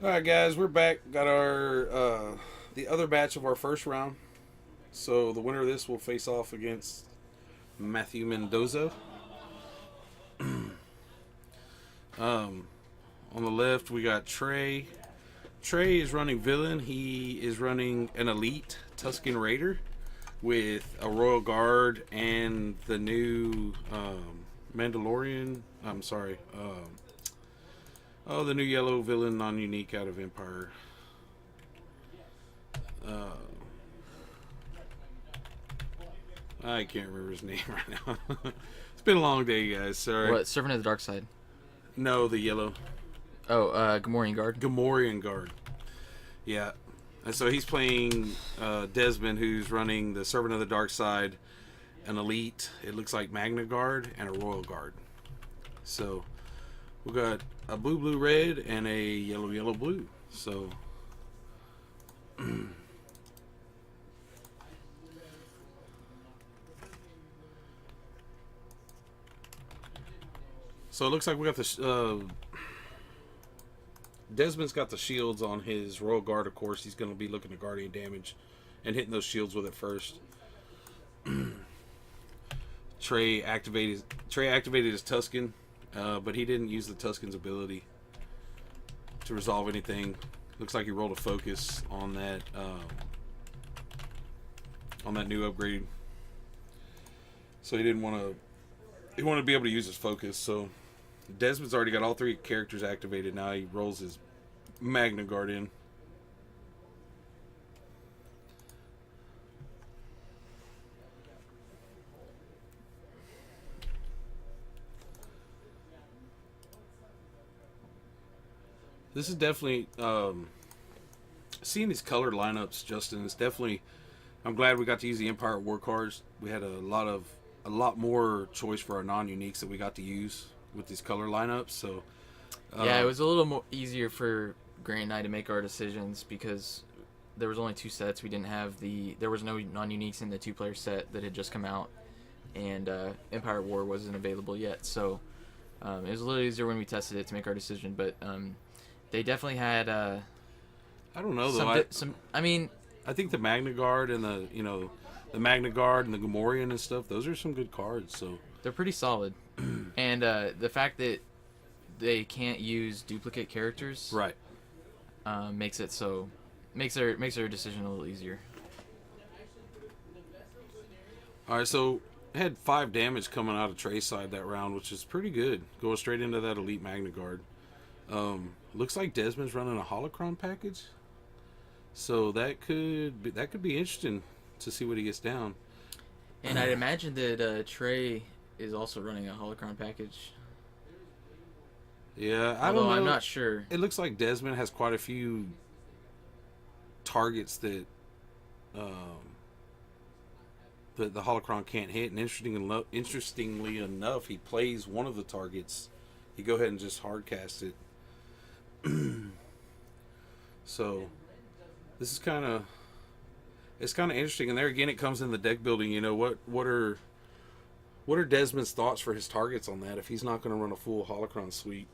All right, guys, we're back. Got our the other batch of our first round. So the winner of this will face off against Matthew Mendoza. On the left, we got Trey. Trey is running villain. He is running an elite Tusken Raider with a Royal Guard and the new Mandalorian. I'm sorry. The new yellow villain, non-unique out of Empire. I can't remember his name right now. It's been a long day, guys. Sorry. What? Servant of the Dark Side. No, the yellow. Oh, Gamorrean Guard. Gamorrean Guard. Yeah. And so he's playing Desmond, who's running the Servant of the Dark Side, an elite. It looks like Magna Guard and a Royal Guard. So we got a blue, blue, red, and a yellow, yellow, blue. So so it looks like we got the Desmond's got the shields on his Royal Guard. Of course, he's going to be looking at Guardian damage and hitting those shields with it first. Trey activated his Tusken, but he didn't use the Tusken's ability to resolve anything. Looks like he rolled a focus on that new upgrade. So he didn't want to. He wanted to be able to use his focus. So Desmond's already got all three characters activated. Now he rolls his Magna Guard in. This is definitely seeing these colored lineups, Justin. It's definitely. I'm glad we got to use the Empire War cards. We had a lot more choice for our non-uniques that we got to use with these color lineups. So yeah, it was a little more easier for Grant and I to make our decisions because there was only two sets. We didn't have there was no non-uniques in the two-player set that had just come out, and Empire War wasn't available yet. So it was a little easier when we tested it to make our decision. But they definitely had. I don't know though. I think the Magna Guard and the Magna Guard and the Gamorrean and stuff. Those are some good cards. So they're pretty solid, and the fact that they can't use duplicate characters, right, makes their decision a little easier. All right, so it had 5 damage coming out of Trey's side that round, which is pretty good. Going straight into that elite Magna Guard. Looks like Desmond's running a holocron package, so that could be interesting to see what he gets down. And I'd imagine that Trey is also running a holocron package. Yeah, I Although don't know. I'm not sure. It looks like Desmond has quite a few targets that the holocron can't hit, and interestingly enough, he plays one of the targets. He go ahead and just hard cast it. So this is kind of interesting, and there again it comes in the deck building. What are Desmond's thoughts for his targets on that if he's not going to run a full holocron suite?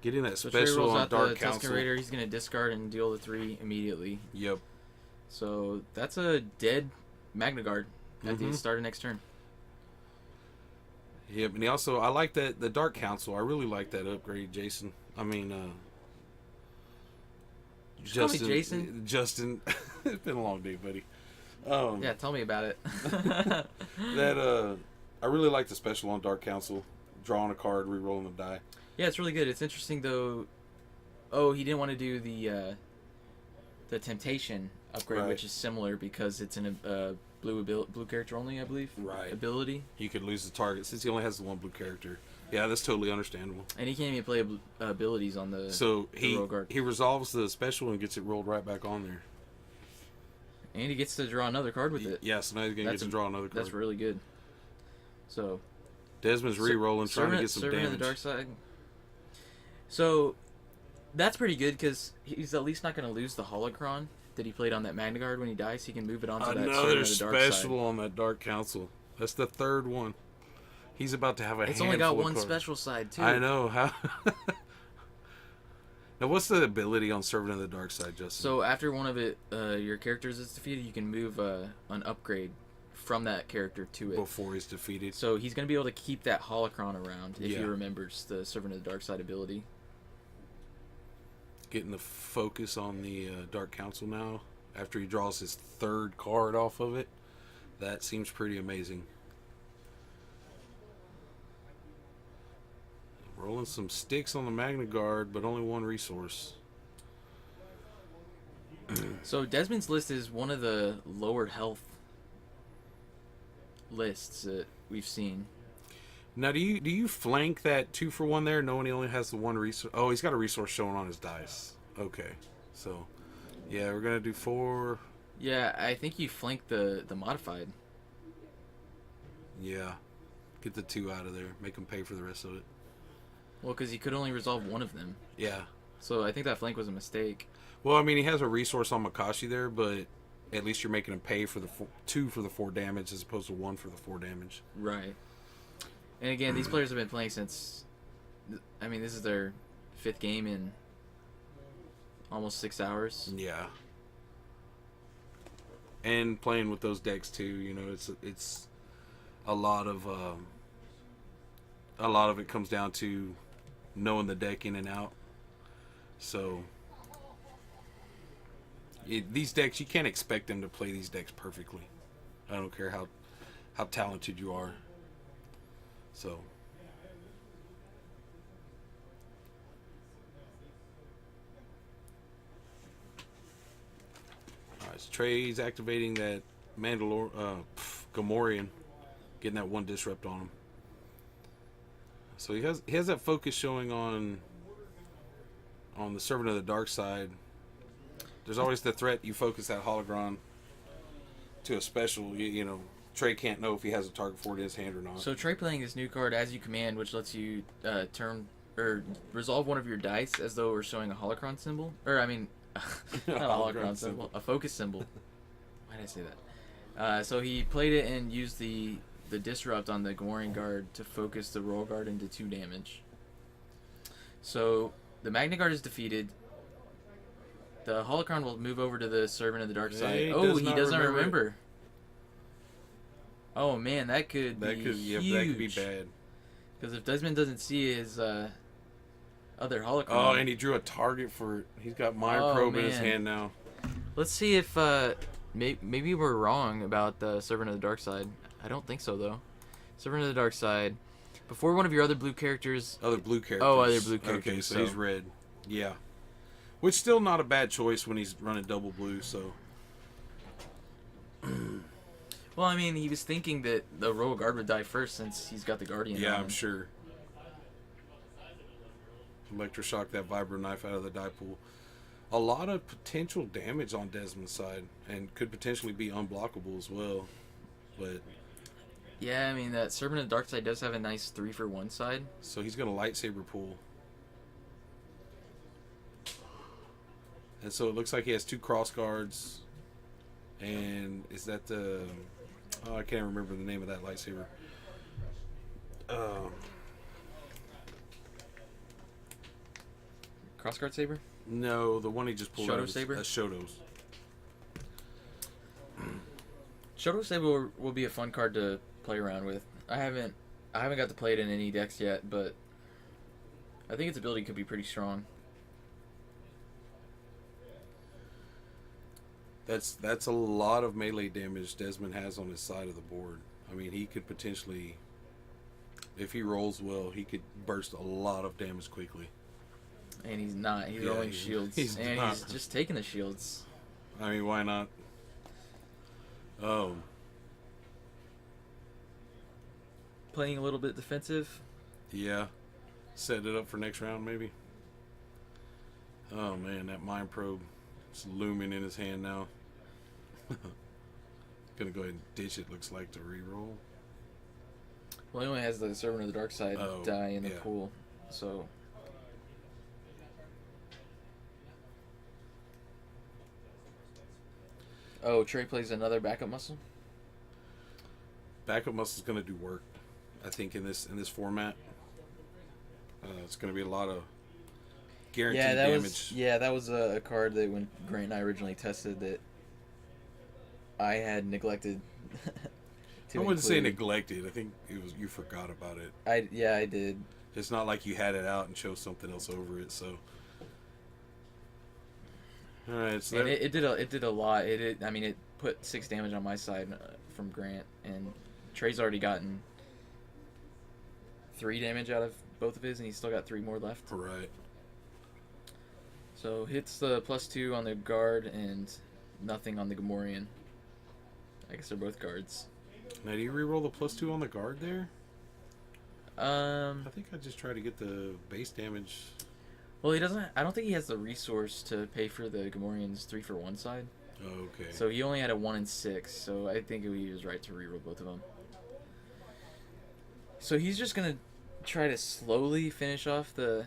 Getting that So Trey special rolls on out Dark the Council. Tusken Raider. He's going to discard and deal the 3 immediately. Yep. So that's a dead Magna Guard at the start of next turn. Yep, and I like that the Dark Council. I really like that upgrade, Jason. I mean, Justin. Jason. Justin, it's been a long day, buddy. Yeah, tell me about it. I really like the special on Dark Council. Drawing a card, re-rolling the die. Yeah, it's really good. It's interesting though. Oh, he didn't want to do the Temptation upgrade, Right. which is similar because it's in a blue character only, I believe. Right. Ability. He could lose the target since he only has the one blue character. Yeah, that's totally understandable. And he can't even play abilities on the. So the Royal Guard. he resolves the special and gets it rolled right back on there. And he gets to draw another card with it. Yeah, so now he's gonna get to draw another card. That's really good. So. Desmond's re-rolling, trying to get some Servant damage. of the Dark Side. So, that's pretty good because he's at least not going to lose the holocron that he played on that Magna Guard when he dies. He can move it onto that Servant Another of the Dark special Side. on that Dark Council. That's the third one. He's about to have a It's handful only got of one cards. special side too. I know. How? Now, what's the ability on Servant of the Dark Side, Justin? So after one of your characters is defeated, you can move an upgrade from that character to it before he's defeated. So he's going to be able to keep that holocron around if he Yeah. remembers the Servant of the Dark Side ability. Getting the focus on the Dark Council now after he draws his third card off of it. That seems pretty amazing. Rolling some sticks on the Magna Guard, but only one resource. So Desmond's list is one of the lower health lists that we've seen. Now, do you flank that 2-for-1 there, knowing he only has the one resource? Oh, he's got a resource showing on his dice. Okay, so yeah, we're gonna do 4. Yeah, I think you flank the modified. Yeah, get the 2 out of there. Make him pay for the rest of it. Well, because he could only resolve one of them. Yeah. So I think that flank was a mistake. Well, I mean, he has a resource on Makashi there, but at least you're making him pay for the 2 for the 4 damage as opposed to 1 for the 4 damage. Right. And again, these players have been playing since... I mean, this is their 5th game in almost 6 hours. Yeah. And playing with those decks too, you know, it's a lot of it comes down to knowing the deck in and out. So these decks, you can't expect them to play these decks perfectly. I don't care how talented you are. So alright, so Trey's activating that Gamorrean, getting that 1 disrupt on him. So he has that focus showing on the Servant of the Dark Side. There's always the threat you focus that hologron to a special. You know, Trey can't know if he has a target for it in his hand or not. So Trey playing this new card As You Command, which lets you turn or resolve one of your dice as though it were showing a holocron symbol. Or I mean, not a holocron symbol, a focus symbol. Why did I say that? So he played it and used the disrupt on the Gamorrean guard to focus the royal guard into 2 damage. So the Magna Guard is defeated. The holocron will move over to the Servant of the Dark Side. He doesn't remember. Oh man, that could be huge. That could be bad. Because if Desmond doesn't see his other holocron. Oh, and he drew a target for. He's got Mind Probe in his hand now. Let's see if maybe we're wrong about the Servant of the Dark Side. I don't think so though. Servant of the Dark Side. Before one of your other blue characters. Other blue characters. Oh, other blue characters. Okay, so he's red. Yeah. Which still not a bad choice when he's running double blue, so. Well, I mean, he was thinking that the Royal Guard would die first since he's got the Guardian. Yeah, on I'm him. sure. Electroshock that Vibro Knife out of the die pool. A lot of potential damage on Desmond's side, and could potentially be unblockable as well. But yeah, I mean, that Servant of the Dark Side does have a nice 3-for-1 side. so he's gonna lightsaber pool. And so it looks like he has 2 cross guards. And is that the... Oh, I can't remember the name of that lightsaber. Crossguard Saber? No, the one he just pulled Shoto out is Saber? Shoto's. Shoto Saber will be a fun card to play around with. I haven't got to play it in any decks yet, but I think its ability could be pretty strong. That's a lot of melee damage Desmond has on his side of the board. I mean, he could potentially, if he rolls well, he could burst a lot of damage quickly. And he's not. He's rolling shields. He's just taking the shields. I mean, why not? Oh. Playing a little bit defensive. Yeah. Set it up for next round, maybe. Oh, man, that Mind Probe is looming in his hand now. Gonna go ahead and ditch it, looks like, to re-roll. Well, he only has the Servant of the Dark Side die in the pool, so... Oh, Trey plays another backup muscle? Backup muscle's gonna do work. I think in this format, it's going to be a lot of guaranteed damage. That was a card that when Grant and I originally tested that I had neglected. I wouldn't say neglected. I think it was you forgot about it. I did. It's not like you had it out and chose something else over it. So, all right. So and it did a lot. It put 6 damage on my side from Grant, and Trey's already gotten 3 damage out of both of his, and he's still got 3 more left. Right. So hits the +2 on the guard and nothing on the Gamorrean. I guess they're both guards. Now, do you reroll the +2 on the guard there? I think I just try to get the base damage. Well, he doesn't. I don't think he has the resource to pay for the Gamorrean's 3-for-1 side. Oh, okay. So he only had a 1 and 6. So I think he was right to reroll both of them. So he's just gonna try to slowly finish off the.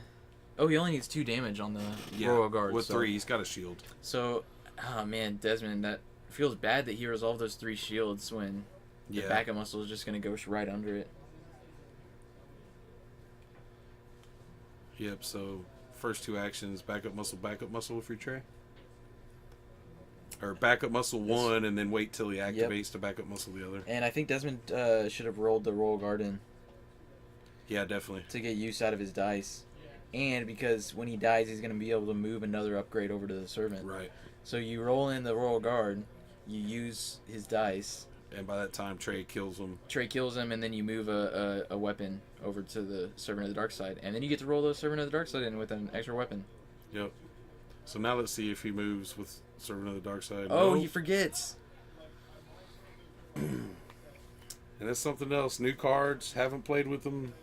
Oh, he only needs 2 damage on the Royal Guard. With 3, he's got a shield. So, oh man, Desmond, that feels bad that he resolved those 3 shields when the backup muscle is just gonna go right under it. Yep. So first 2 actions: backup muscle with your Trey, or backup muscle 1, and then wait till he activates to backup muscle the other. And I think Desmond should have rolled the Royal Guard in. Yeah, definitely. To get use out of his dice. And because when he dies, he's going to be able to move another upgrade over to the servant. Right. So you roll in the Royal Guard, you use his dice. And by that time, Trey kills him. And then you move a weapon over to the Servant of the Dark Side. And then you get to roll the Servant of the Dark Side in with an extra weapon. Yep. So now let's see if he moves with Servant of the Dark Side. Oh, he forgets. And that's something else. New cards, haven't played with them.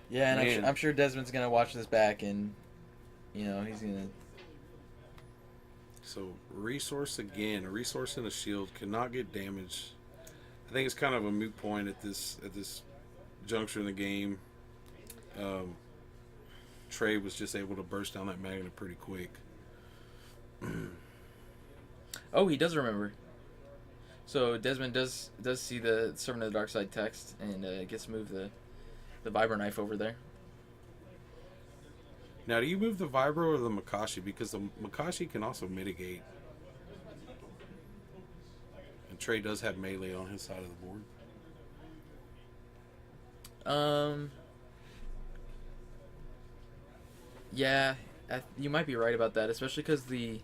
Yeah, and I'm sure Desmond's going to watch this back and, he's going to... So, resource again. A resource and a shield cannot get damaged. I think it's kind of a moot point at this juncture in the game. Trey was just able to burst down that magnet pretty quick. Oh, he does remember. So, Desmond does see the Servant of the Dark Side text and gets to move the Vibro Knife over there. Now, do you move the Vibro or the Makashi? Because the Makashi can also mitigate. And Trey does have melee on his side of the board. Yeah, you might be right about that, especially because the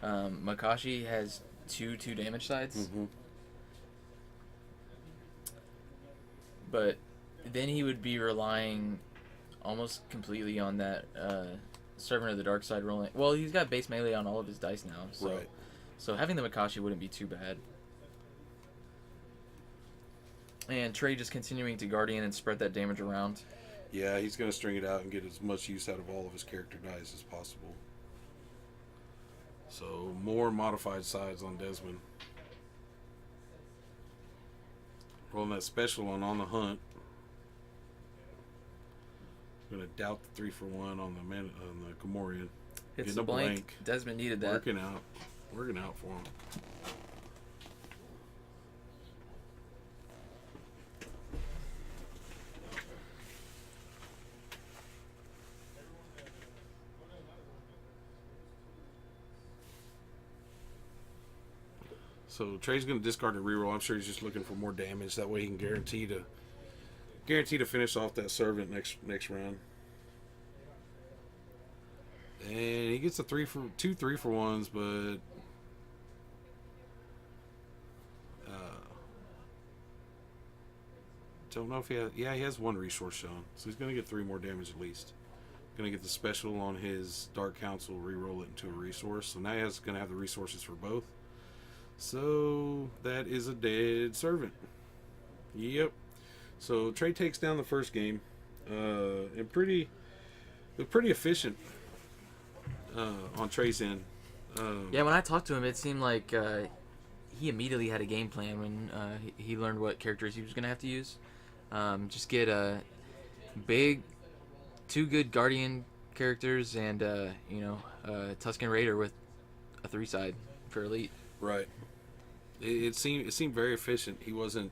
Makashi has two damage sides. Mm-hmm. But then he would be relying almost completely on that Servant of the Dark Side rolling. Well, he's got base melee on all of his dice now, so right. So having the Makashi wouldn't be too bad. And Trey just continuing to Guardian and spread that damage around. Yeah, he's going to string it out and get as much use out of all of his character dice as possible. So, more modified sides on Desmond. Rolling that special on the hunt. Going to doubt the 3-for-1 on the Gamorrean. Hits the blank. Desmond needed that. Working out for him. So Trey's going to discard a reroll. I'm sure he's just looking for more damage. That way he can guarantee to finish off that servant next round. And he gets a 2 3-for-1s, but don't know if he has 1 resource shown, so he's going to get 3 more damage at least. Going to get the special on his Dark Council, reroll it into a resource. So now he's going to have the resources for both. So that is a dead servant. Yep. So Trey takes down the first game, and pretty efficient on Trey's end. Yeah, when I talked to him, it seemed like he immediately had a game plan when he learned what characters he was going to have to use. Just get big, 2 good Guardian characters and Tusken Raider with a 3-side for Elite. Right. It seemed very efficient. He wasn't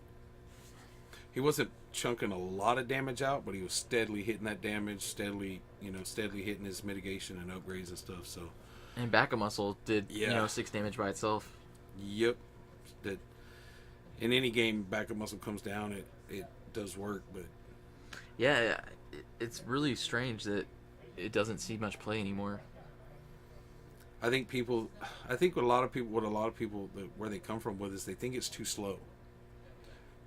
chunking a lot of damage out, but he was steadily hitting that damage, steadily hitting his mitigation and upgrades and stuff. So, And backup muscle did Yeah. 6 damage by itself. yep, that in any game backup muscle comes down, it does work, but Yeah, it's really strange that it doesn't see much play anymore. I think what a lot of people where they come from with is they think it's too slow.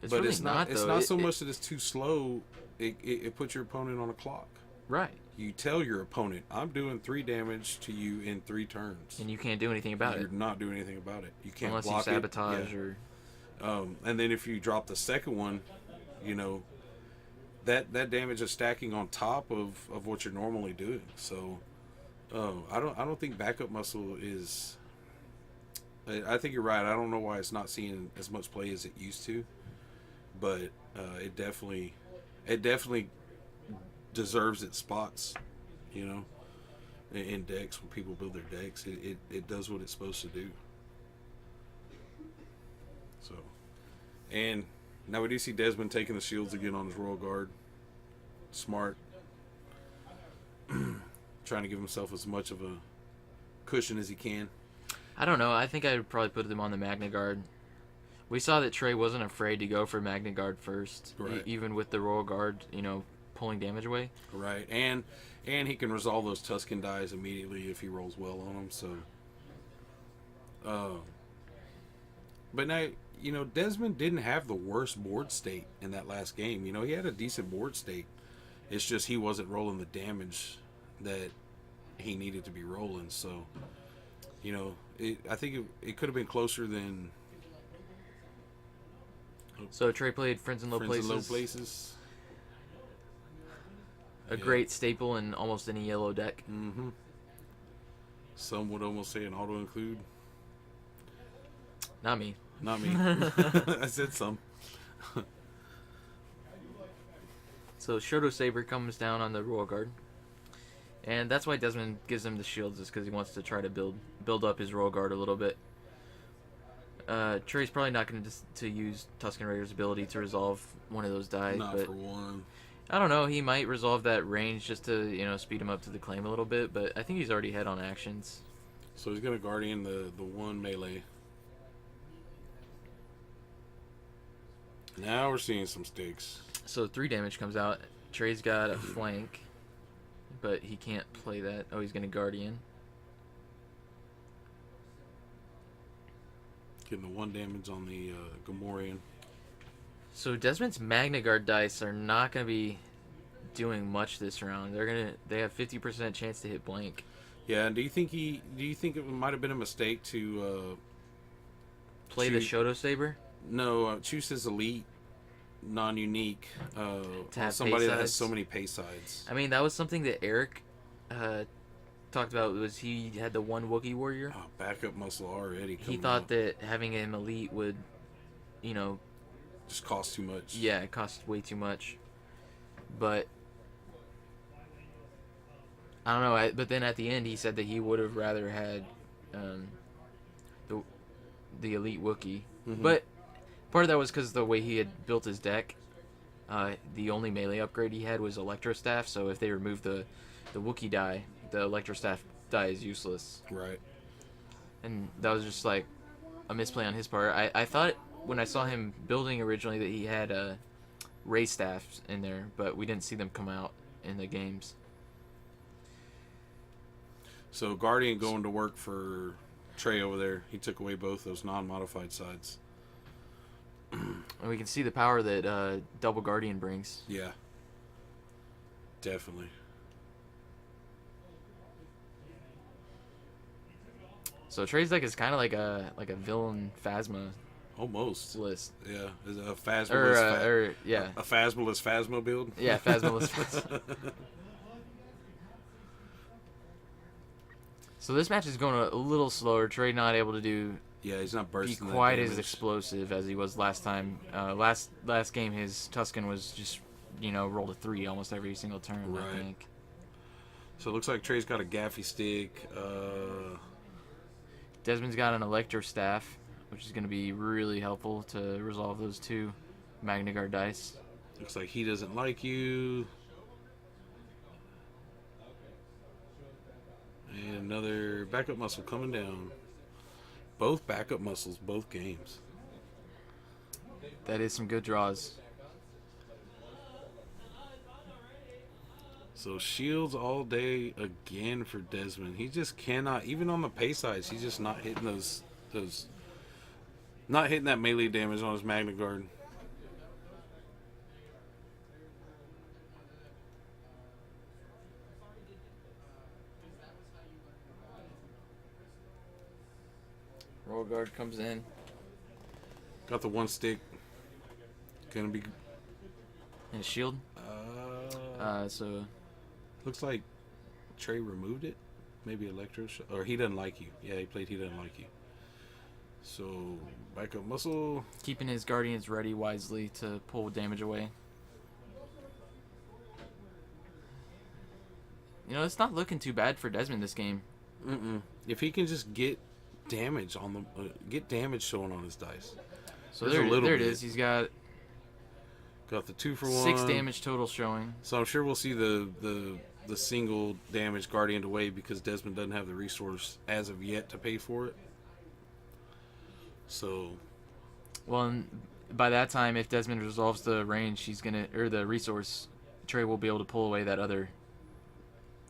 It's But really it's not. It's though. not so much that it's too slow. It puts your opponent on a clock. Right, You tell your opponent, "I'm doing 3 damage to you in 3 turns." and you can't do anything about You're it not doing anything about it. You can't unless you block sabotage it. or. Yeah. And then if you drop the second one, you know, that damage is stacking on top of what you're normally doing. So, I don't think backup muscle is. I think you're right. I don't know why it's not seeing as much play as it used to, but it definitely deserves its spots. You know, in decks when people build their decks, it does what it's supposed to do. So, and now we do see Desmond taking the shields again on his Royal Guard. Smart. Trying to give himself as much of a cushion as he can. I don't know. I think I would probably put them on the Magna Guard. We saw that Trey wasn't afraid to go for Magna Guard first, Right. even with the Royal Guard, pulling damage away. Right, and he can resolve those Tuscan dies immediately if he rolls well on them. So, but now Desmond didn't have the worst board state in that last game. He had a decent board state. It's just he wasn't rolling the damage that he needed to be rolling. So, I think it could have been closer than So Trey played Friends in Low Friends Places. in Low Places. A Yeah. great staple in almost any yellow deck. Mm-hmm. Some would almost say an auto include. Not me. Not me. I said some. So Shoto Saber comes down on the Royal Guard. And that's why Desmond gives him the shields, is because he wants to try to build up his Royal Guard a little bit. Trey's probably not going to use Tusken Raider's ability to resolve one of those die, Not but for one. I don't know. He might resolve that range just to speed him up to the claim a little bit, but I think he's already ahead on actions. So he's going to Guardian the one melee. Now we're seeing some sticks. So 3 damage comes out. Trey's got a flank, but he can't play that. Oh, he's going to Guardian. Getting the 1 damage on the Gamorrean. So Desmond's Magna Guard dice are not going to be doing much this round. They have 50% chance to hit blank. Yeah, and do you think it might have been a mistake to Play the Shoto Saber? choose his elite non-unique have somebody pay that has sides? so many pay sides. I mean, that was something that Eric talked about. Was he had the one Wookiee warrior? Oh, backup muscle already. He coming thought out. that having him elite would, Just cost too much. yeah, it cost way too much. But I don't know. But then at the end, he said that he would have rather had the elite Wookiee. Mhm. But part of that was because the way he had built his deck. The only melee upgrade he had was Electro Staff. So if they remove the Wookiee die, the Electro Staff die is useless. Right. And that was just like a misplay on his part. I thought when I saw him building originally that he had Ray Staffs in there, but we didn't see them come out in the games. So Guardian going to work for Trey over there. He took away both those non-modified sides. And we can see the power that Double Guardian brings. Yeah. Definitely. So Trey's deck is kind of like a villain Phasma Almost. list. Yeah. Is it a Phasmaless Yeah. a Phasmaless Phasma build? Yeah, Phasmaless Phasma. So this match is going a little slower. Trey not able to Yeah, he's not be bursting that quite as damage. explosive as he was last time. Last game, his Tusken was just rolled a 3 almost every single turn. Right. I think. So it looks like Trey's got a gaffy stick. Desmond's got an Electro Staff, which is going to be really helpful to resolve those 2 Magna Guard dice. Looks like he doesn't like you. And another backup muscle coming down. Both backup muscles, both games. That is some good draws. So shields all day again for Desmond. He just cannot, even on the pay sides, he's just not hitting those not hitting that melee damage on his Magna Guard. Royal Guard comes in. Got the one stick. Gonna be. And shield. So Looks like Trey removed it. Maybe Electro. Or he doesn't like you. Yeah, he played He Doesn't Like You. So, backup muscle. keeping his Guardians ready wisely to pull damage away. You know, it's not looking too bad for Desmond this game. If he can just get damage on the get damage showing on his dice. So There's a little there it bit. is. He's got Got the 2-for-1. 6 damage total showing. So I'm sure we'll see the single damage Guardian away because Desmond doesn't have the resource as of yet to pay for it. So, Well, and by that time, if Desmond resolves the range, the resource, Trey will be able to pull away that other.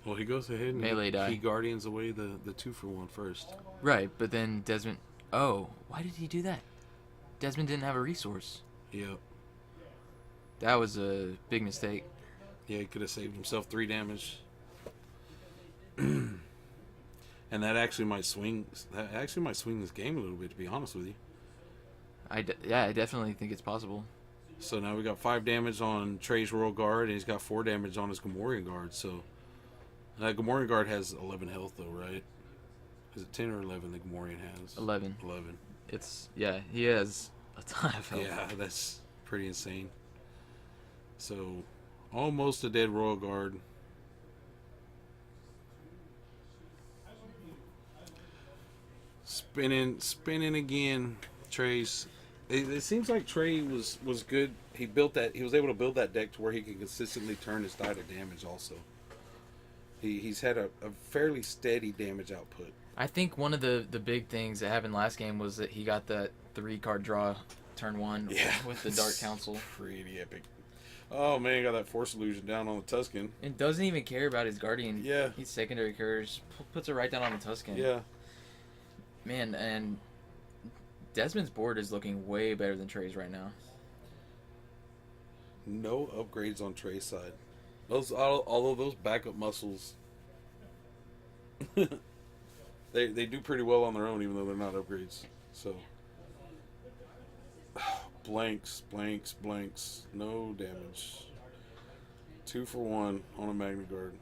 well, he goes ahead and Melee die. he Guardians away the 2-for-1 first. Right, but then Desmond. Oh, why did he do that? Desmond didn't have a resource. Yep. That was a big mistake. Yeah, he could have saved himself 3 damage. And that actually might swing. This game a little bit, to be honest with you. I definitely think it's possible. So now we got 5 damage on Trey's Royal Guard, and he's got 4 damage on his Gamorrean Guard. So that Gamorrean Guard has 11 health, though, right? Is it 10 or 11? The Gamorrean has 11. 11. He has a ton of health. Yeah, that's pretty insane. So almost a dead Royal Guard. Spinning again. Trey's. It seems like Trey was good. He was able to build that deck to where he can consistently turn his die to damage. Also, he's had a fairly steady damage output. I think one of the big things that happened last game was that he got that 3-card draw turn 1 with the Dark Council. Pretty epic. Oh man, got that Force Illusion down on the Tuscan. And doesn't even care about his Guardian. Yeah. He's secondary courage. Puts it right down on the Tuscan. Yeah. Man, and Desmond's board is looking way better than Trey's right now. No upgrades on Trey's side. Although those backup muscles, they do pretty well on their own, even though they're not upgrades. So blanks, no damage. 2-for-1 on a Magna Guard.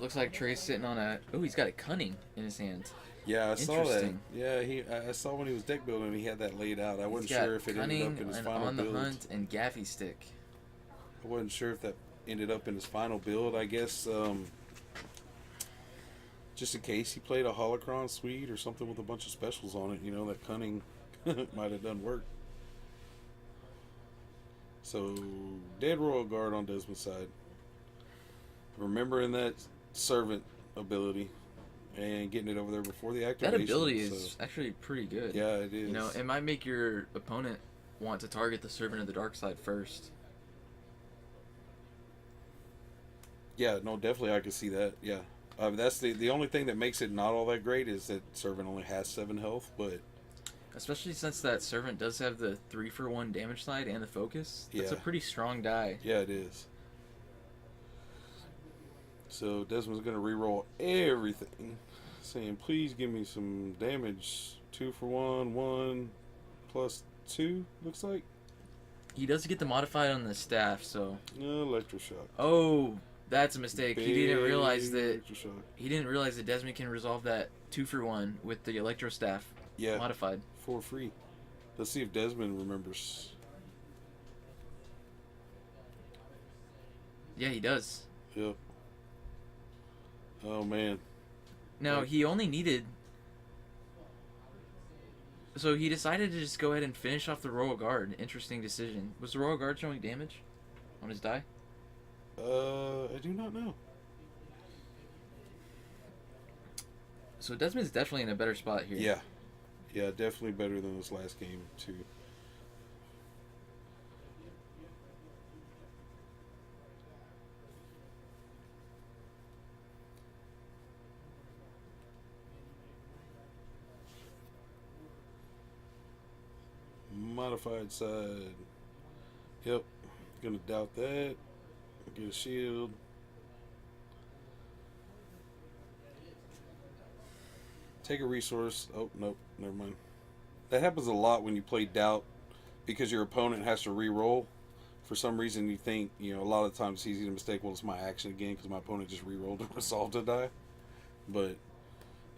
Looks like Trey's sitting on a. Oh, he's got a Cunning in his hand. Yeah, I saw that. Interesting. Yeah, I saw when he was deck building, he had that laid out. I wasn't sure if it ended up in his final on the build. hunt and Gaffy Stick. I wasn't sure if that ended up in his final build. I guess just in case he played a Holocron Suite or something with a bunch of specials on it, that Cunning might have done work. So, dead Royal Guard on Desmond's side. Remembering that Servant ability and getting it over there before the activation. That ability is actually pretty good. Yeah, it is. It might make your opponent want to target the Servant of the Dark Side first. Yeah, no, definitely I can see that. Yeah. That's the only thing that makes it not all that great is that Servant only has 7 health, but especially since that Servant does have the 3-for-1 damage side and the focus. That's a pretty strong die. Yeah, it is. So Desmond's gonna reroll everything, saying, "Please give me some damage. 2-for-1, 1 plus 2 looks like." He does get the modified on the staff, so. Electroshock. Oh, that's a mistake. Big He didn't realize that. electroshock. He didn't realize that Desmond can resolve that 2-for-1 with the Electro Staff modified. For free. Let's see if Desmond remembers. Yeah, he does. Yep. Oh man. Now, he only needed. So he decided to just go ahead and finish off the Royal Guard. Interesting decision. Was the Royal Guard showing damage on his die? I do not know. So Desmond's definitely in a better spot here. Yeah. Yeah, definitely better than this last game, too. Modified side. Yep. Gonna doubt that. Get a shield. Take a resource. Oh, nope. Never mind. That happens a lot when you play doubt because your opponent has to re-roll. For some reason, you think, a lot of times it's easy to mistake, well, it's my action again because my opponent just re-rolled and resolved to die. But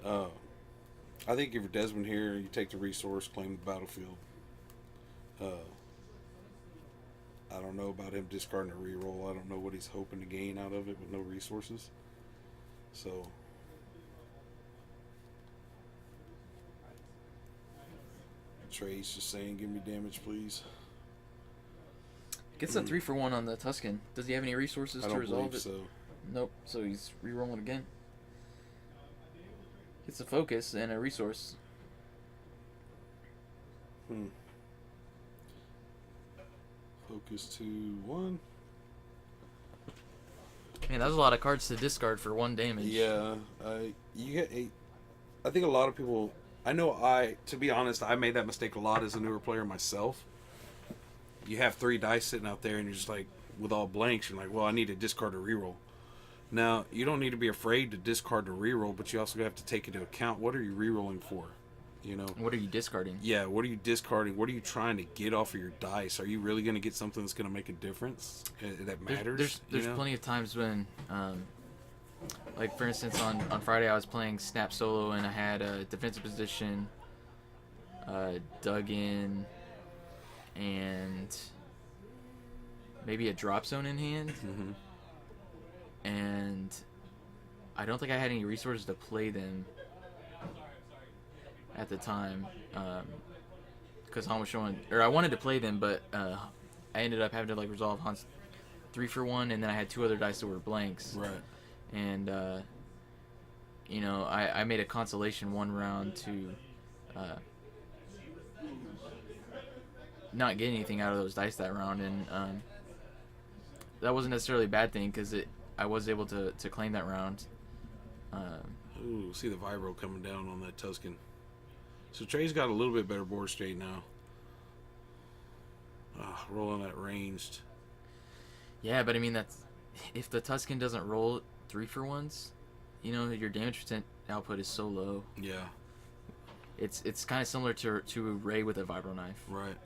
I think if you're Desmond here, you take the resource, claim the battlefield. I don't know about him discarding a reroll. I don't know what he's hoping to gain out of it with no resources. So Trey's just saying, give me damage, please. Gets a 3-for-1 on the Tuscan. Does he have any resources to resolve it? So. Nope. So he's re-rolling again. Gets a focus and a resource. Focus 2-1. Man, that was a lot of cards to discard for 1 damage. Yeah, you get 8. I think a lot of people. To be honest, I made that mistake a lot as a newer player myself. You have 3 dice sitting out there, and you're just like, with all blanks, you're like, well, I need to discard a reroll. Now, you don't need to be afraid to discard a reroll, but you also have to take into account what are you rerolling for. What are you discarding? Yeah, what are you discarding? What are you trying to get off of your dice? Are you really going to get something that's going to make a difference that matters? There's plenty of times when, like for instance, on Friday I was playing Snap Solo and I had a defensive position, dug in, and maybe a drop zone in hand, and I don't think I had any resources to play them at the time, because Han was showing, or I wanted to play them, but I ended up having to resolve Han's 3-for-1, and then I had 2 other dice that were blanks. Right. And I made a consolation 1 round to not get anything out of those dice that round, and that wasn't necessarily a bad thing because I was able to claim that round. Ooh, see the vibro coming down on that Tuscan. So Trey's got a little bit better board state now. Rolling that ranged. Yeah, but I mean, that's if the Tuscan doesn't roll 3-for-1s, your damage percent output is so low. Yeah. It's kind of similar to Ray with a vibro knife. Right.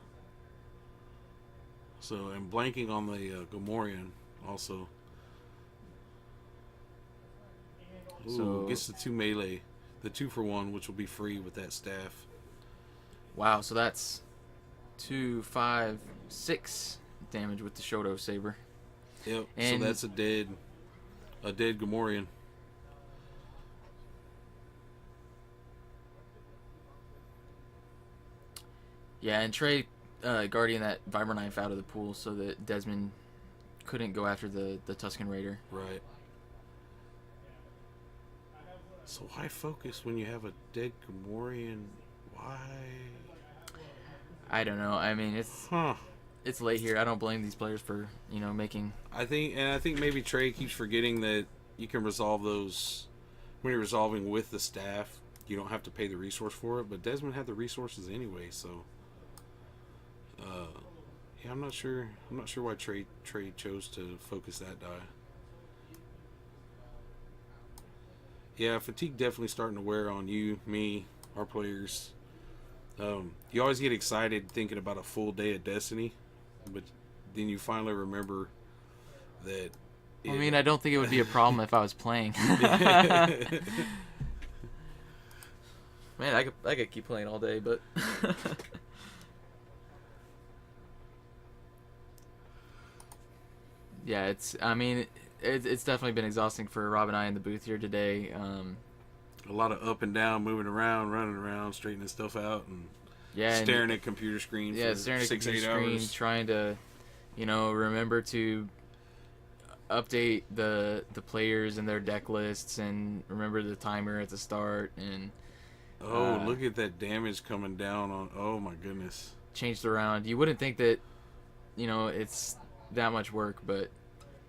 So, and blanking on the Gamorrean also. Ooh, So gets the 2 melee. The 2-for-1, which will be free with that staff. Wow, so that's 2, 5, 6 damage with the Shoto Saber. Yep. And so that's a dead Gamorrean. Yeah, and Trey guardian that vibro knife out of the pool so that Desmond couldn't go after the Tuscan Raider. Right. So why focus when you have a dead Gamorrean? Why? I don't know. I mean, it's late here. I don't blame these players for making. I think maybe Trey keeps forgetting that you can resolve those when you're resolving with the staff. You don't have to pay the resource for it, but Desmond had the resources anyway. So, yeah, I'm not sure. I'm not sure why Trey chose to focus that die. Yeah, fatigue definitely starting to wear on you, me, our players. You always get excited thinking about a full day of Destiny, but then you finally remember that. I mean, I don't think it would be a problem if I was playing. Man, I could keep playing all day, but. Yeah, it's definitely been exhausting for Rob and I in the booth here today. A lot of up and down, moving around, running around, straightening stuff out, and Yeah, staring at computer screen for staring at 6, computer 8 screen, hours. trying to, remember to update the players and their deck lists, and remember the timer at the start, and Oh, look at that damage coming down on. Oh my goodness. changed around. You wouldn't think that, it's that much work, but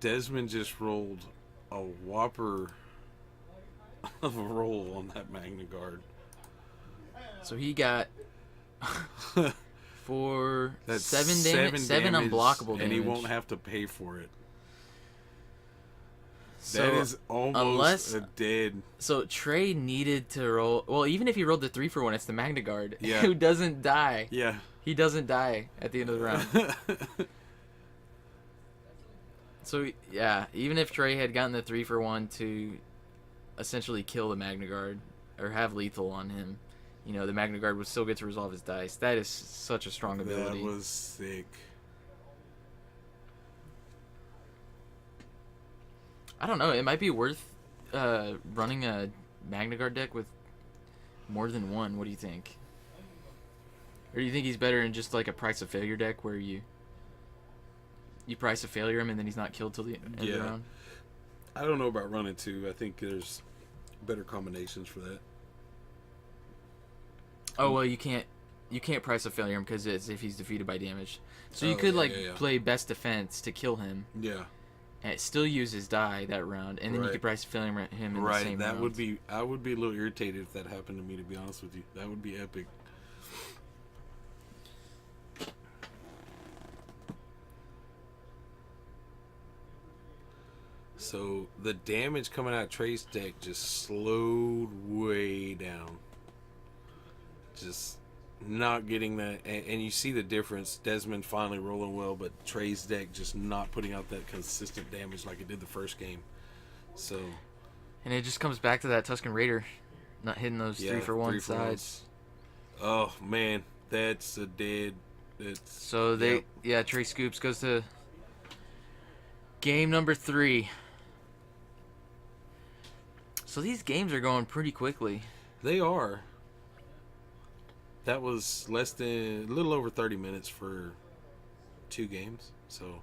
Desmond just rolled a whopper of a roll on that Magna Guard. so he got for That's 7 damage, unblockable damage, and he won't have to pay for it. So that is almost a dead. So Trey needed to roll. Well, even if he rolled the 3-for-1, it's the Magna Guard, Yeah. who doesn't die. Yeah. He doesn't die at the end of the round. So yeah, even if Trey had gotten the 3-for-1 to essentially kill the Magna Guard or have lethal on him, the Magna Guard would still get to resolve his dice. That is such a strong ability. That was sick. I don't know. It might be worth running a Magna Guard deck with more than one. What do you think? Or do you think he's better in just like a price of failure deck where you price of failure him and then he's not killed till the end of the round? I don't know about running two. I think there's better combinations for that. Oh well, you can't price of failure him because it's if he's defeated by damage. So you could play best defense to kill him. Yeah. And still use his die that round, and then you could price of failure him in the same round. Would be. I would be a little irritated if that happened to me. To be honest with you, that would be epic. So the damage coming out of Trey's deck just slowed way down. Just not getting that, and you see the difference. Desmond finally rolling well, but Trey's deck just not putting out that consistent damage like it did the first game. So, and it just comes back to that Tusken Raider not hitting those 3-for-1 sides. Oh man, that's a dead. So Trey Scoops goes to game number 3. So these games are going pretty quickly. They are. That was a little over 30 minutes for 2 games, so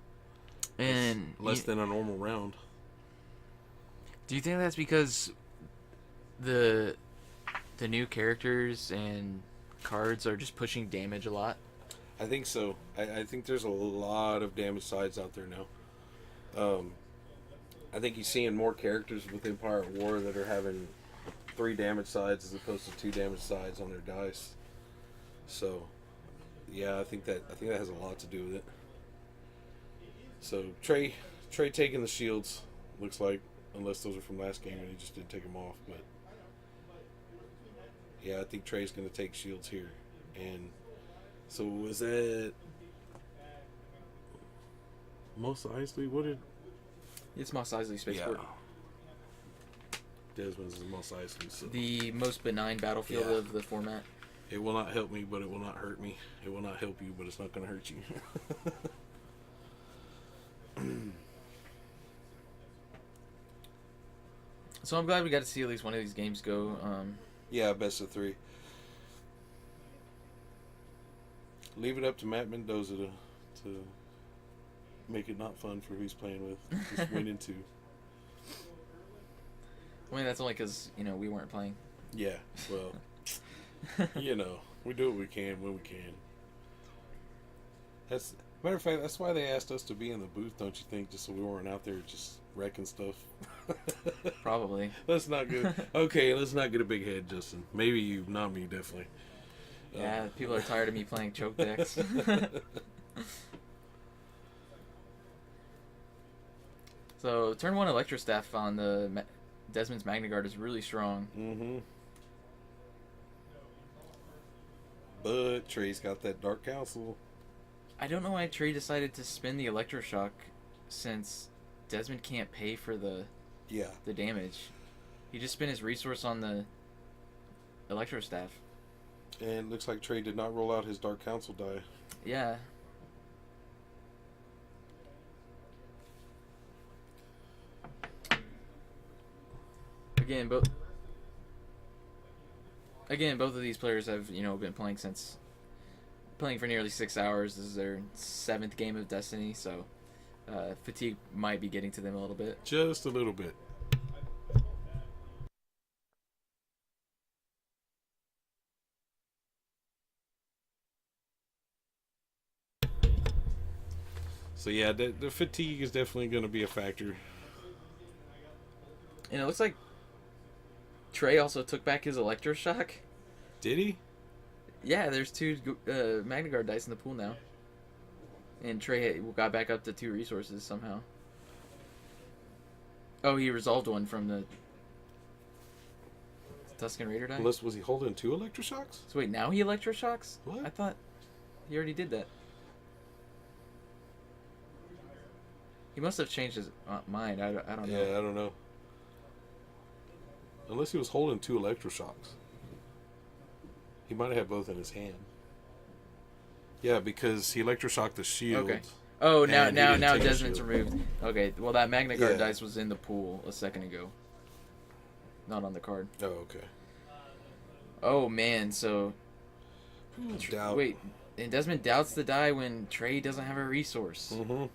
and less than a normal round. Do you think that's because the new characters and cards are just pushing damage a lot? I think so. I think there's a lot of damage sides out there now. I think you're seeing more characters with Empire at War that are having 3 damage sides as opposed to 2 damage sides on their dice. So, yeah, I think that has a lot to do with it. So Trey taking the shields, looks like, unless those are from last game and he just didn't take them off. But yeah, I think Trey's going to take shields here. And so was that Mos Eisley? What did? It's Mos Eisley Spaceport. Desmond's is Mos Eisley. So. The most benign battlefield of the format. It will not help me, but it will not hurt me. It will not help you, but it's not going to hurt you. So I'm glad we got to see at least one of these games go. Yeah, best of 3. Leave it up to Matt Mendoza to make it not fun for who he's playing with. Just winning 2. I mean, that's only because, we weren't playing. Yeah, well, we do what we can when we can. Matter of fact, that's why they asked us to be in the booth, don't you think? Just so we weren't out there just wrecking stuff. Probably. Let's not get let's not get a big head, Justin. Maybe you, not me, definitely. Yeah, people are tired of me playing choke decks. So turn 1 Electrostaff on the Desmond's Magna Guard is really strong. Mm-hmm. But Trey's got that Dark Council. I don't know why Trey decided to spin the Electroshock, since Desmond can't pay for the damage. He just spent his resource on the Electrostaff. And looks like Trey did not roll out his Dark Council die. Yeah. Again, both of these players have, been playing since playing for nearly 6 hours. This is their 7th game of Destiny, so fatigue might be getting to them a little bit. Just a little bit. So yeah, the fatigue is definitely going to be a factor. And it looks like Trey also took back his electroshock. Did he? Yeah, there's 2 Magnagard dice in the pool now. And Trey got back up to 2 resources somehow. Oh, he resolved one from the Tusken Raider die? Unless, was he holding 2 electroshocks? So wait, now he electroshocks? What? I thought he already did that. He must have changed his mind. I don't know. Yeah, I don't know. Unless he was holding 2 electroshocks. He might have had both in his hand. Yeah, because he electroshocked the shield. Okay. Oh, now and he didn't take the Desmond's shield. removed. Okay, well that Magna Guard Yeah. dice was in the pool a second ago. Not on the card. Oh, okay. Oh man, so Doubt. wait, and Desmond doubts the die when Trey doesn't have a resource. Mm-hmm.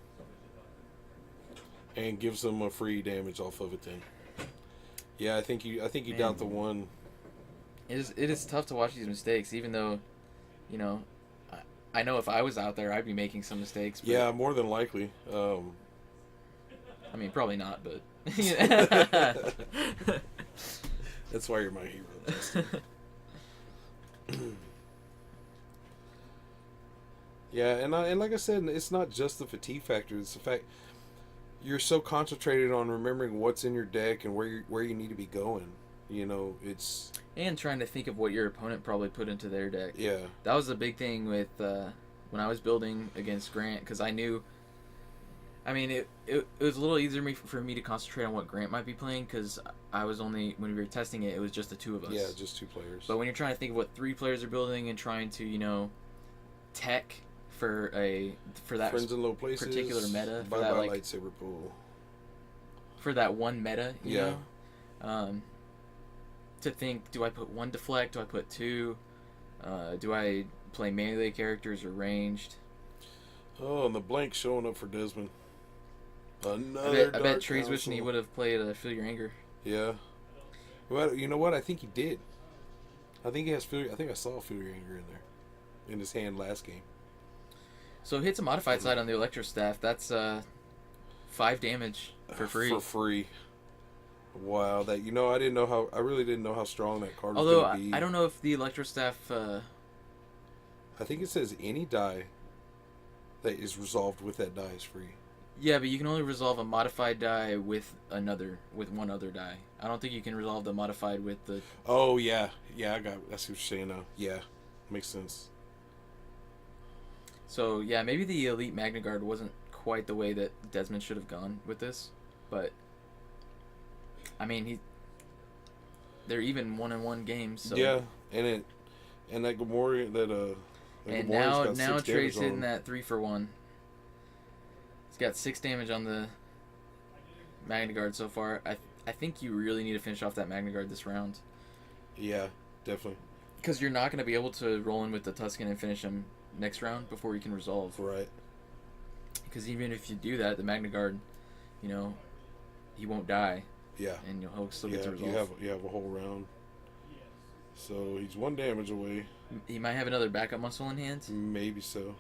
And gives them a free damage off of it then. Yeah, I think you Man. doubt the one. It is tough to watch these mistakes, even though, you know, I know if I was out there, I'd be making some mistakes. But, Yeah, more than likely. I mean, probably not, but. That's why you're my hero, Justin. Yeah, and like I said, it's not just the fatigue factor. It's the fact you're so concentrated on remembering what's in your deck and where you need to be going. You know, it's And trying to think of what your opponent probably put into their deck. yeah, That was the big thing with when I was building against Grant, because I knew. I mean, it was a little easier for me to concentrate on what Grant might be playing, because I was only, when we were testing it, it was just the 2 of us. yeah, just 2 players. But when you're trying to think of what 3 players are building and trying to, you know, tech for that Friends in low places, particular meta, for bye that, bye like, lightsaber pool. for that one meta, you Yeah. know, to think, do I put 1 deflect? Do I put 2? Do I play melee characters or ranged? Oh, and the blank showing up for Desmond. I Another bet Trey's wishing he would have played Feel Your Anger. Yeah. Well, you know what? I think he did. I think he has Feel. I think I saw Feel Your Anger in there, in his hand last game. So hits a modified side on the Electro Staff. That's 5 damage for free. For free. Wow, that I didn't know how. I really didn't know how strong that card was Although going to be. I don't know if the Electro Staff. I think it says any die that is resolved with that die is free. Yeah, but you can only resolve a modified die with one other die. I don't think you can resolve the modified with the. Oh yeah, I see what you're saying now. Yeah, makes sense. So yeah, maybe the Elite Magna Guard wasn't quite the way that Desmond should have gone with this, but I mean they're even 1-1 games. So. Yeah, and that Gamorrean And Gamorrean's now got 6 Trey's damage on hitting him. that 3-for-1. He's got 6 damage on the Magna Guard so far. I think you really need to finish off that Magna Guard this round. Yeah, definitely. Because you're not going to be able to roll in with the Tusken and finish him next round before you can resolve. Right. Because even if you do that, the Magna Guard, you know, he won't die. Yeah. And he'll still get to resolve. You have a whole round. So he's 1 damage away. He might have another backup muscle in hand. Maybe so.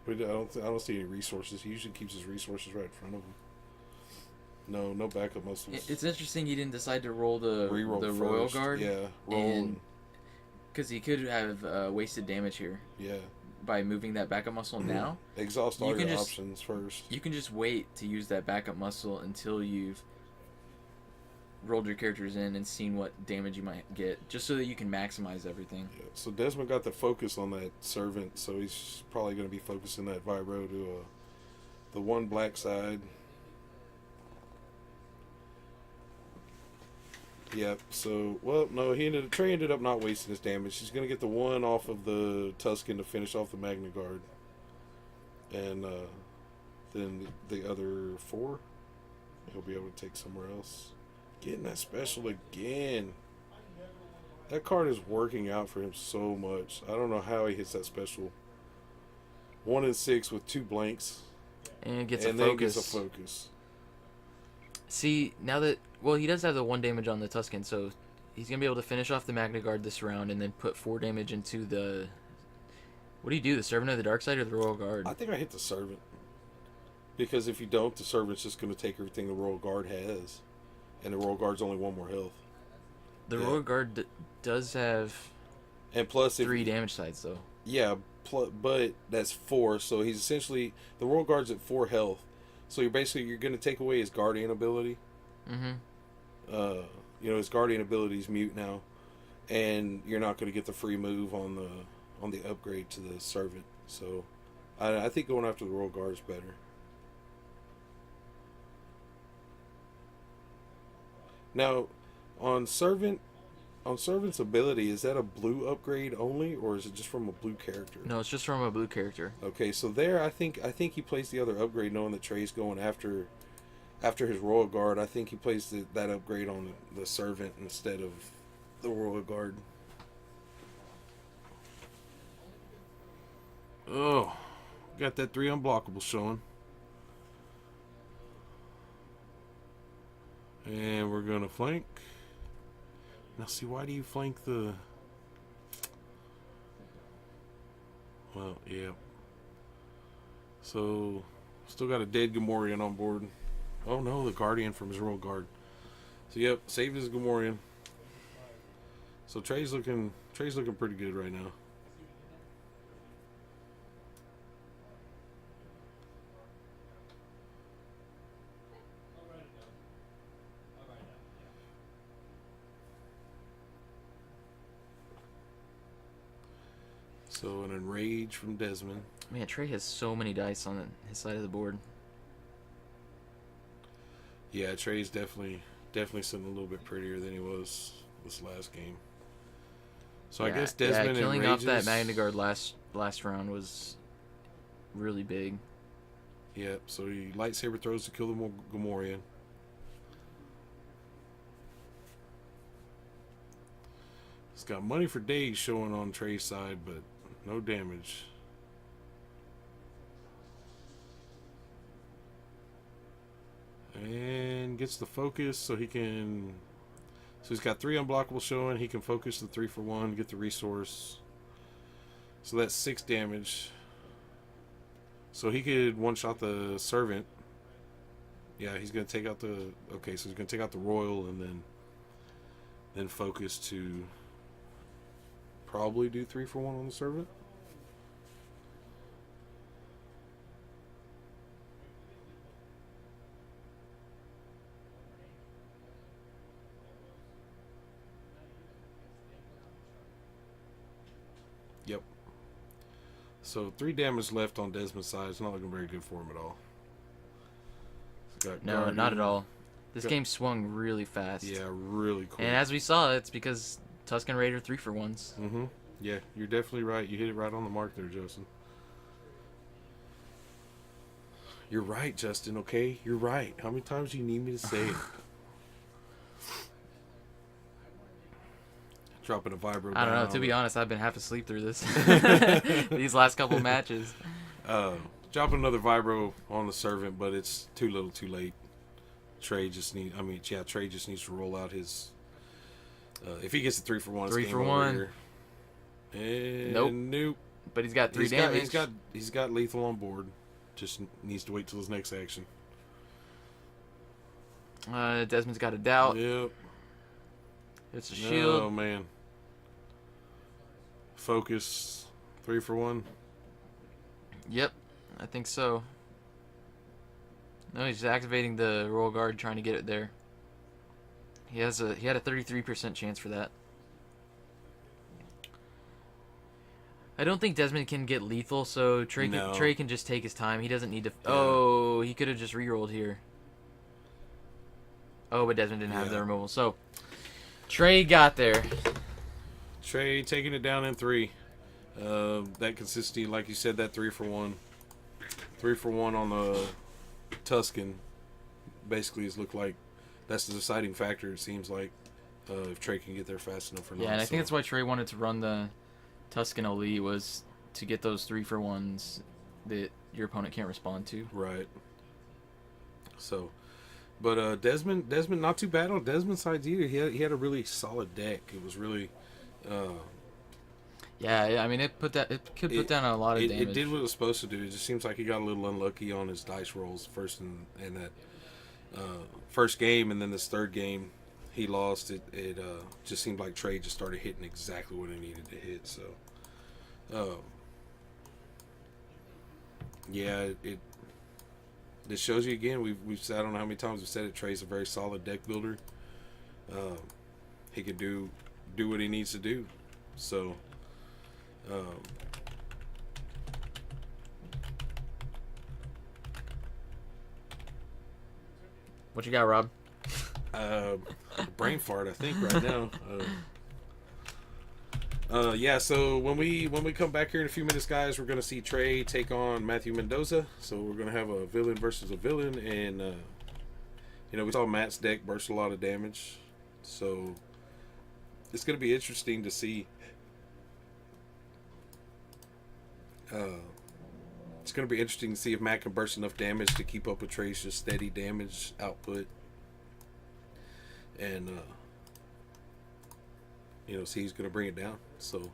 But I don't see any resources. He usually keeps his resources right in front of him. No backup muscles. It's interesting he didn't decide to roll the Reroll Royal first. Guard. Yeah, roll. Because he could have wasted damage here. Yeah. By moving that backup muscle now. Exhaust all you can your just- options first. You can just wait to use that backup muscle until you've rolled your characters in and seen what damage you might get, just so that you can maximize everything. Yeah. So Desmond got the focus on that servant, so he's probably going to be focusing that Vibro to the 1 black side. Yep. So, well, no, Trey ended up not wasting his damage. He's going to get the 1 off of the Tusken to finish off the Magna Guard, and then the other 4 he'll be able to take somewhere else. Getting that special again. That card is working out for him so much. I don't know how he hits that special. 1 and 6 with 2 blanks. And gets and a then focus. gets a focus. See, now that... Well, he does have the 1 damage on the Tuscan, so he's going to be able to finish off the Magna Guard this round and then put 4 damage into the... What do you do? The Servant of the Dark Side or the Royal Guard? I think I hit the Servant. Because if you don't, the Servant's just going to take everything the Royal Guard has. And the Royal Guard's only 1 more health. The Royal Guard does have and plus 3 damage sides, though. Yeah, but that's 4. So he's essentially... The Royal Guard's at 4 health. So you're going to take away his Guardian ability. Mm-hmm. His Guardian ability is mute now. And you're not going to get the free move on the upgrade to the Servant. So I think going after the Royal Guard is better. Now, on Servant's ability, is that a blue upgrade only, or is it just from a blue character? No, it's just from a blue character. Okay, so there, I think he plays the other upgrade, knowing that Trey's going after his Royal Guard. I think he plays that upgrade on the Servant instead of the Royal Guard. Oh, got that 3 unblockable showing. And we're going to flank. Now, see, why do you flank the... Well, yeah. So, still got a dead Gamorrean on board. Oh, no, the Guardian from his Royal Guard. So, yep, saved his Gamorrean. So, Trey's looking pretty good right now. So an Enrage from Desmond. Man, Trey has so many dice on his side of the board. Yeah, Trey's definitely sitting a little bit prettier than he was this last game. So yeah, I guess Desmond killing Enrages, off that Magna Guard last round was really big. Yep, so he lightsaber throws to kill the Gamorrean. He's got money for days showing on Trey's side, but no damage. And gets the focus so he can... So he's got 3 unblockable showing. He can focus the 3 for 1, get the resource. So that's 6 damage. So he could one-shot the Servant. Yeah, he's going to take out the... Okay, so he's going to take out the Royal and then focus to probably do 3 for 1 on the Servant. Yep. So 3 damage left on Desmond's side. It's not looking very good for him at all. No, not at all. This game swung really fast. Yeah, really quick. And as we saw, it's because Tusken Raider 3 for 1s. Mm-hmm. Yeah, you're definitely right. You hit it right on the mark there, Justin. You're right, Justin, okay? You're right. How many times do you need me to say it? Dropping a vibro down. I don't know. To be honest, I've been half asleep through this. These last couple matches. Dropping another vibro on the Servant, but it's too little too late. Trey just needs to roll out his... if he gets a 3 for 1, 3 for 1. And nope. But he's got 3 damage. He's got lethal on board. Just needs to wait till his next action. Desmond's got a doubt. Yep. It's a shield. Oh man. Focus 3 for 1. Yep, I think so. No, he's activating the Royal Guard, trying to get it there. He had a 33% chance for that. I don't think Desmond can get lethal, so Trey can just take his time. He doesn't need to... Yeah. Oh, he could have just rerolled here. Oh, but Desmond didn't have the removal. So, Trey got there. Trey taking it down in 3. That consistency, like you said, that 3 for 1. 3 for 1 on the Tusken basically has looked like that's the deciding factor, it seems like. if Trey can get there fast enough or not. Yeah, and I think that's why Trey wanted to run the Tuscan Elite, was to get those 3-for-1s that your opponent can't respond to. Right. So, but Desmond, not too bad on Desmond's side either. He had a really solid deck. It was really. Yeah, I mean, it could put down a lot of damage. It did what it was supposed to do. It just seems like he got a little unlucky on his dice rolls first in that first game, and then this third game he lost. It just seemed like Trey just started hitting exactly what he needed to hit. So, yeah, it shows you again. We've said, I don't know how many times we've said it. Trey's a very solid deck builder. He can do what he needs to do. So. What you got, Rob? Brain fart, I think, right now. Yeah. So when we come back here in a few minutes, guys, we're gonna see Trey take on Matthew Mendoza. So we're gonna have a villain versus a villain, and we saw Matt's deck burst a lot of damage. So it's gonna be interesting to see. It's going to be interesting to see if Matt can burst enough damage to keep up with Trey's just steady damage output. And, see who's going to bring it down. So,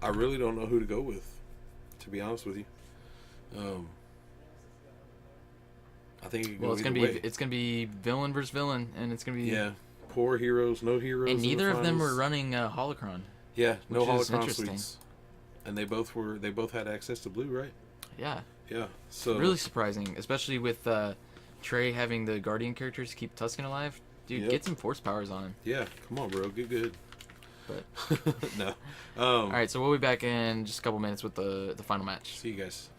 I really don't know who to go with, to be honest with you. I think it it's gonna be villain versus villain, and it's gonna be poor heroes, no heroes. And neither of them were running Holocron. Yeah, no Holocron interesting. suites. And they both had access to blue, right? Yeah. Yeah. So really surprising, especially with Trey having the Guardian characters to keep Tuscan alive. Dude, get some force powers on him. Yeah, come on, bro, get good. But no. All right, so we'll be back in just a couple minutes with the final match. See you guys.